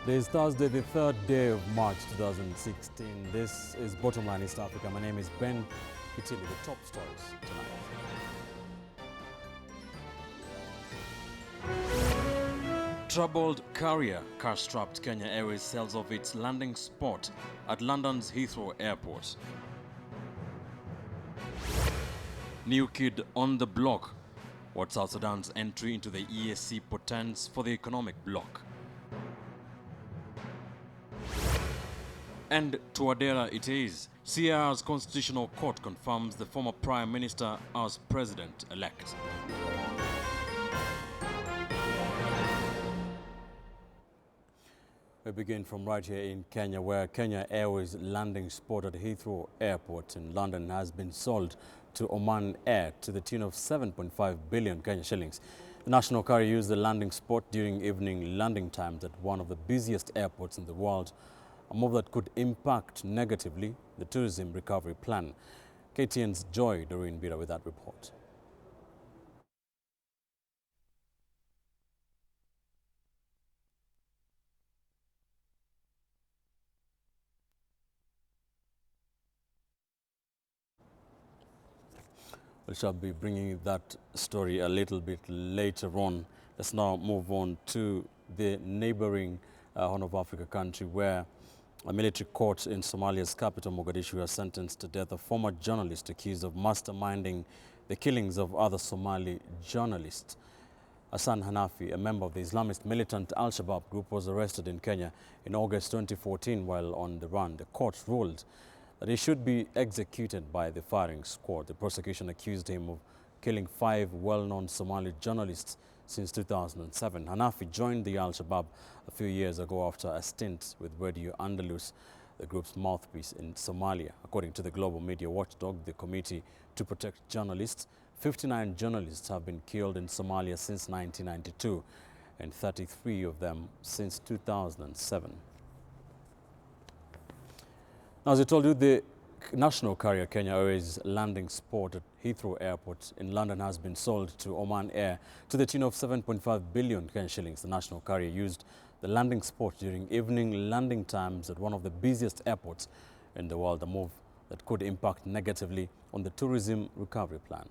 Today is Thursday, the 3rd day of March 2016. This is Bottomline East Africa. My name is Ben Kitili. The top stories tonight. Troubled carrier cash-strapped Kenya Airways sells off its landing spot at London's Heathrow Airport. New kid on the block. What South Sudan's entry into the EAC portends for the economic bloc. And to Adera it is. CR's Constitutional Court confirms the former Prime Minister as President-elect. We begin from right here in Kenya, where Kenya Airways landing spot at Heathrow Airport in London has been sold to Oman Air to the tune of 7.5 billion Kenya shillings. The national carrier used the landing spot during evening landing times at one of the busiest airports in the world, a move that could impact negatively the tourism recovery plan. KTN's Joy Doreen Bira with that report. We shall be bringing that story a little bit later on. Let's now move on to the neighboring Horn of Africa country, where a military court in Somalia's capital, Mogadishu, has sentenced to death a former journalist accused of masterminding the killings of other Somali journalists. Hassan Hanafi, a member of the Islamist militant Al-Shabaab group, was arrested in Kenya in August 2014 while on the run. The court ruled that he should be executed by the firing squad. The prosecution accused him of killing 5 well-known Somali journalists since 2007. Hanafi joined the Al-Shabaab a few years ago after a stint with Radio Andalus, the group's mouthpiece in Somalia. According to the global media watchdog, the Committee to Protect Journalists, 59 journalists have been killed in Somalia since 1992 and 33 of them since 2007. Now, as I told you, the national carrier Kenya Airways landing spot at Heathrow Airport in London has been sold to Oman Air to the tune of 7.5 billion Kenya shillings. The national carrier used the landing spot during evening landing times at one of the busiest airports in the world, a move that could impact negatively on the tourism recovery plan.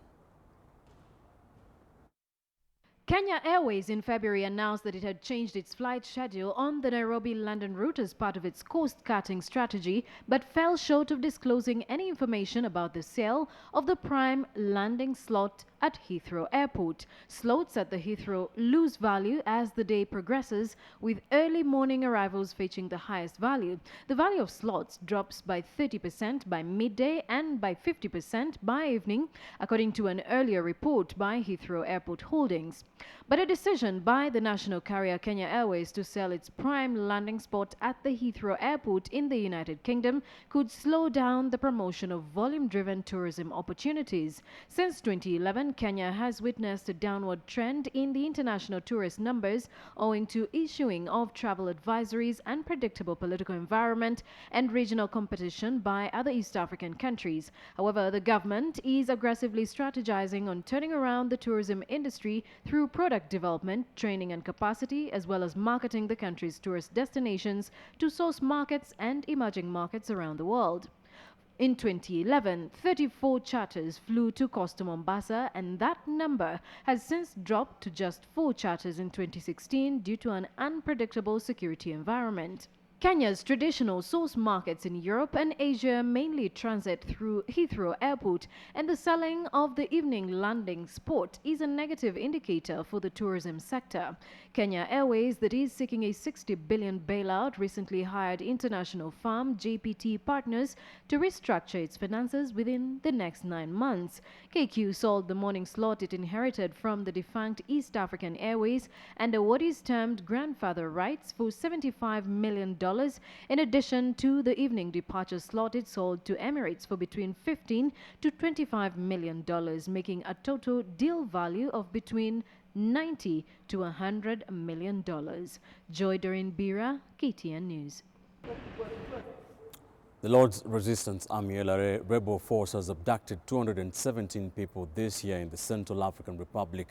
Kenya Airways in February announced that it had changed its flight schedule on the Nairobi-London route as part of its cost-cutting strategy, but fell short of disclosing any information about the sale of the prime landing slot at Heathrow Airport. Slots at the Heathrow lose value as the day progresses, with early morning arrivals fetching the highest value. The value of slots drops by 30% by midday and by 50% by evening, according to an earlier report by Heathrow Airport Holdings. But a decision by the national carrier Kenya Airways to sell its prime landing spot at the Heathrow Airport in the United Kingdom could slow down the promotion of volume-driven tourism opportunities. Since 2011, Kenya has witnessed a downward trend in the international tourist numbers owing to issuing of travel advisories, unpredictable political environment, and regional competition by other East African countries. However, the government is aggressively strategizing on turning around the tourism industry through product development, training and capacity, as well as marketing the country's tourist destinations to source markets and emerging markets around the world. In 2011, 34 charters flew to Costa Mombasa, and that number has since dropped to just 4 charters in 2016 due to an unpredictable security environment. Kenya's traditional source markets in Europe and Asia mainly transit through Heathrow Airport, and the selling of the evening landing spot is a negative indicator for the tourism sector. Kenya Airways, that is seeking a 60 billion bailout, recently hired international firm JPT Partners to restructure its finances within the next 9 months. KQ sold the morning slot it inherited from the defunct East African Airways and what is termed grandfather rights for $75 million, in addition to the evening departure slot it sold to Emirates for between $15 to $25 million, making a total deal value of between $90 to $100 million. Joy Doreen Bira, KTN News. The Lord's Resistance Army LRA rebel force has abducted 217 people this year in the Central African Republic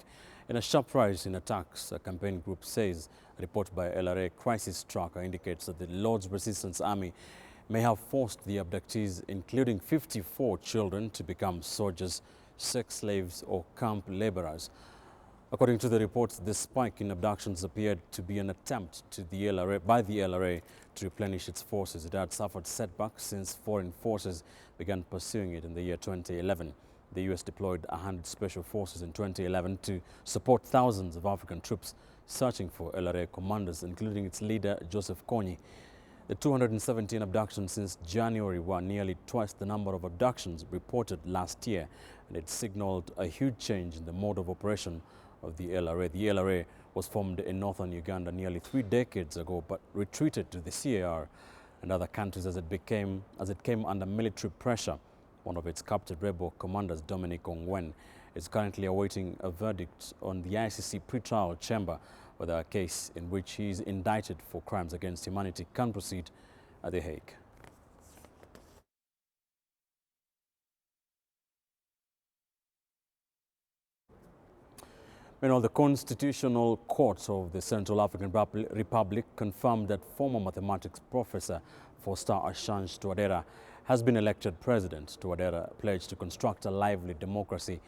in a sharp rise in attacks, a campaign group says. A report by LRA Crisis Tracker indicates that the Lord's Resistance Army may have forced the abductees, including 54 children, to become soldiers, sex slaves or camp laborers. According to the reports, the spike in abductions appeared to be an attempt by the LRA to replenish its forces. It had suffered setbacks since foreign forces began pursuing it in the year 2011. The U.S. deployed 100 special forces in 2011 to support thousands of African troops searching for LRA commanders, including its leader, Joseph Kony. The 217 abductions since January were nearly twice the number of abductions reported last year, and it signaled a huge change in the mode of operation of the LRA. The LRA was formed in northern Uganda nearly 3 decades ago, but retreated to the CAR and other countries as it came under military pressure. One of its captured rebel commanders, Dominic Ongwen, is currently awaiting a verdict on the ICC pre-trial chamber, whether a case in which he is indicted for crimes against humanity can proceed at The Hague. Meanwhile, the Constitutional Court of the Central African Republic confirmed that former mathematics professor Faustin Archange Touadera has been elected president. Touadera pledged to construct a lively democracy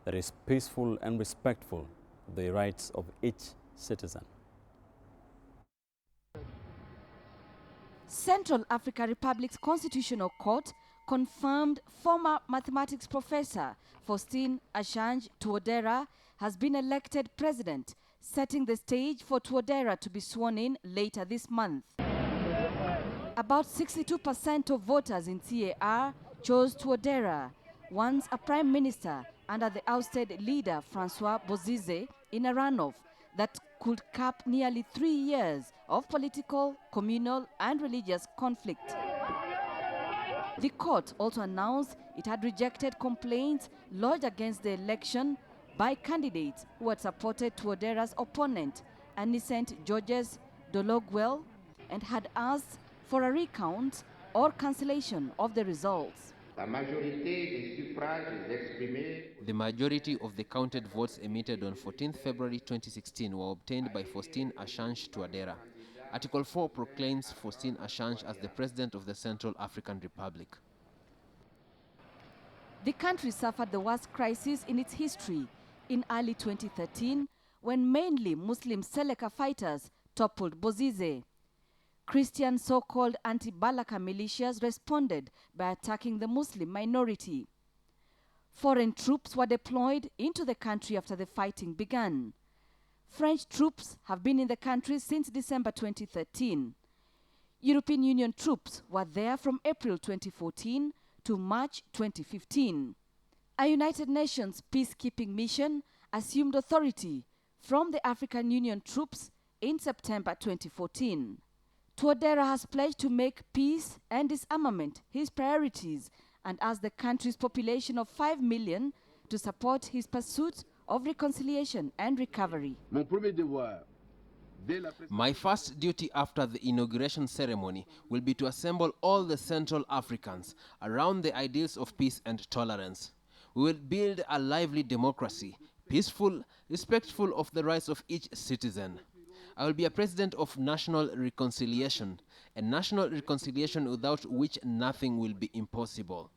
that is peaceful and respectful of the rights of each citizen. Central Africa Republic's Constitutional Court confirmed former mathematics professor Faustin Archange Touadera has been elected president, setting the stage for Touadera to be sworn in later this month. About 62% of voters in CAR chose Touadera, once a prime minister under the ousted leader Francois Bozize, in a runoff that could cap nearly 3 years of political, communal and religious conflict. The court also announced it had rejected complaints lodged against the election by candidates who had supported Touadera's opponent, Anicent Georges Dologuel, and had asked for a recount or cancellation of the results. The majority of the counted votes emitted on 14 February 2016 were obtained by Faustin Archange Touadera. Article 4 proclaims Faustin Archange as the President of the Central African Republic. The country suffered the worst crisis in its history in early 2013 when mainly Muslim Seleka fighters toppled Bozize. Christian so-called anti-Balaka militias responded by attacking the Muslim minority. Foreign troops were deployed into the country after the fighting began. French troops have been in the country since December 2013. European Union troops were there from April 2014 to March 2015. A United Nations peacekeeping mission assumed authority from the African Union troops in September 2014. Touadera has pledged to make peace and disarmament his priorities and asked the country's population of 5 million to support his pursuit of reconciliation and recovery. My first duty after the inauguration ceremony will be to assemble all the Central Africans around the ideals of peace and tolerance. We will build a lively democracy, peaceful, respectful of the rights of each citizen. I will be a president of national reconciliation, and national reconciliation without which nothing will be impossible.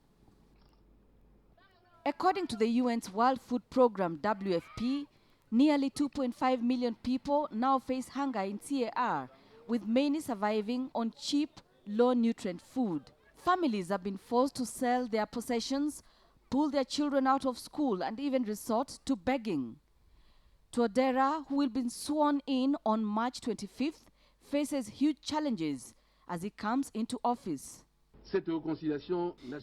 According to the UN's World Food Programme WFP, nearly 2.5 million people now face hunger in CAR, with many surviving on cheap, low-nutrient food. Families have been forced to sell their possessions, pull their children out of school, and even resort to begging. Touadera, who will be sworn in on March 25th, faces huge challenges as he comes into office.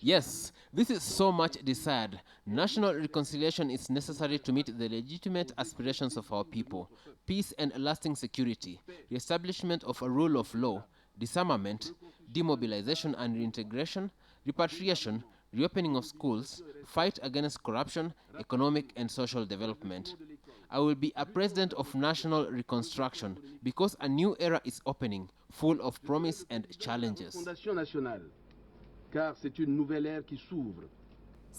Yes, this is so much desired. National reconciliation is necessary to meet the legitimate aspirations of our people. Peace and lasting security, reestablishment of a rule of law, disarmament, demobilization and reintegration, repatriation, reopening of schools, fight against corruption, economic and social development. I will be a president of national reconstruction because a new era is opening, full of promise and challenges. car c'est une nouvelle ère qui s'ouvre.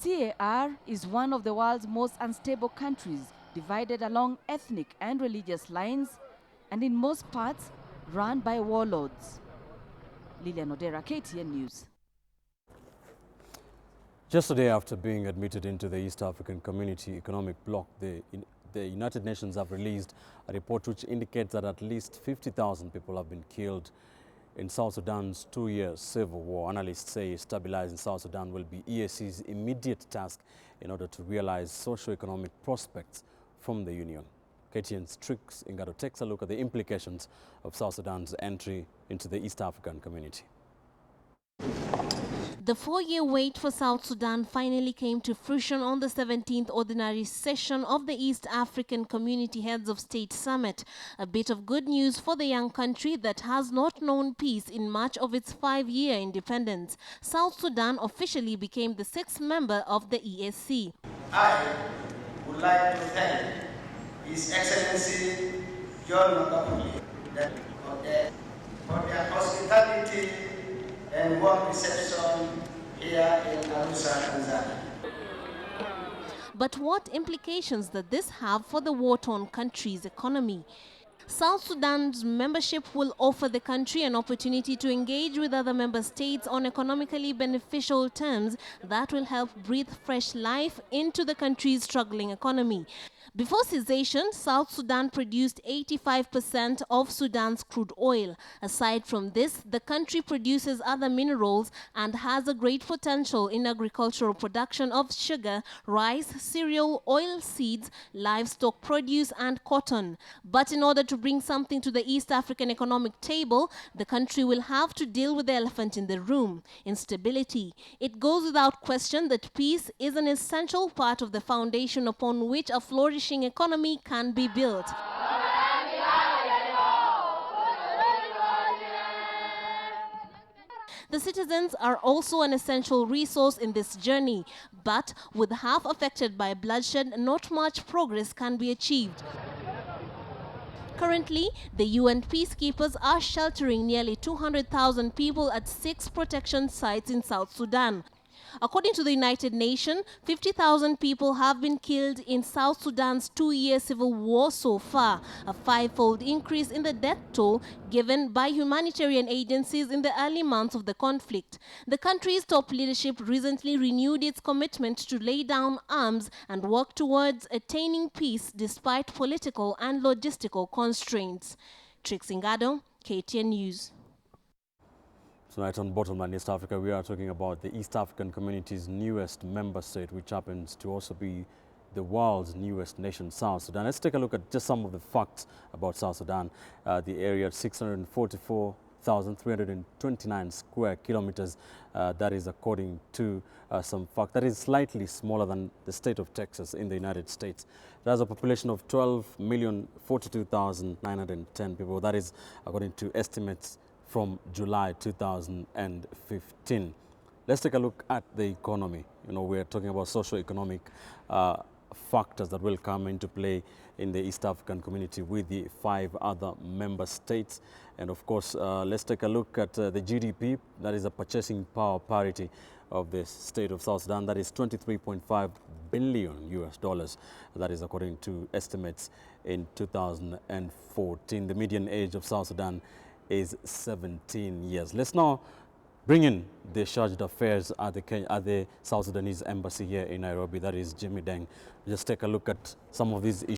CAR is one of the world's most unstable countries, divided along ethnic and religious lines, and in most parts run by warlords. Lilian Odera, KTN News. Just a day after being admitted into the East African Community Economic Bloc, the United Nations have released a report which indicates that at least 50,000 people have been killed in South Sudan's 2-year civil war. Analysts say stabilizing South Sudan will be EAC's immediate task in order to realize socio-economic prospects from the Union. KTN's Trix Ingado takes a look at the implications of South Sudan's entry into the East African Community. The 4-year wait for South Sudan finally came to fruition on the 17th ordinary session of the East African Community Heads of State Summit. A bit of good news for the young country that has not known peace in much of its 5-year independence. South Sudan officially became the 6th member of the EAC. I would like to thank His Excellency John Magufuli for their hospitality and warm reception here in Arusha, Tanzania. But what implications does this have for the war-torn country's economy? South Sudan's membership will offer the country an opportunity to engage with other member states on economically beneficial terms that will help breathe fresh life into the country's struggling economy. Before cessation, South Sudan produced 85% of Sudan's crude oil. Aside from this, the country produces other minerals and has a great potential in agricultural production of sugar, rice, cereal, oil seeds, livestock produce and cotton. But in order to bring something to the East African economic table, the country will have to deal with the elephant in the room: instability. It goes without question that peace is an essential part of the foundation upon which a flourishing economy can be built. The citizens are also an essential resource in this journey, but with half affected by bloodshed, not much progress can be achieved. Currently, the UN peacekeepers are sheltering nearly 200,000 people at 6 protection sites in South Sudan. According to the United Nations, 50,000 people have been killed in South Sudan's 2-year civil war so far, a 5-fold increase in the death toll given by humanitarian agencies in the early months of the conflict. The country's top leadership recently renewed its commitment to lay down arms and work towards attaining peace despite political and logistical constraints. Trix Ingado, KTN News. Tonight on Bottomline East Africa, we are talking about the East African Community's newest member state, which happens to also be the world's newest nation, South Sudan. Let's take a look at just some of the facts about South Sudan. The area, 644,329 square kilometers. That is according to some fact. That is slightly smaller than the state of Texas in the United States. It has a population of 12,042,910 people. That is according to estimates from July 2015. Let's take a look at the economy. You know, we're talking about socio-economic factors that will come into play in the East African Community with the 5 other member states. And of course, let's take a look at the GDP, that is the purchasing power parity of the state of South Sudan. That is $23.5 billion US. That is according to estimates in 2014. The median age of South Sudan is 17 years. Let's now bring in the chargé d'affaires at the South Sudanese embassy here in Nairobi. That is Jimmy Deng. Just take a look at some of these issues.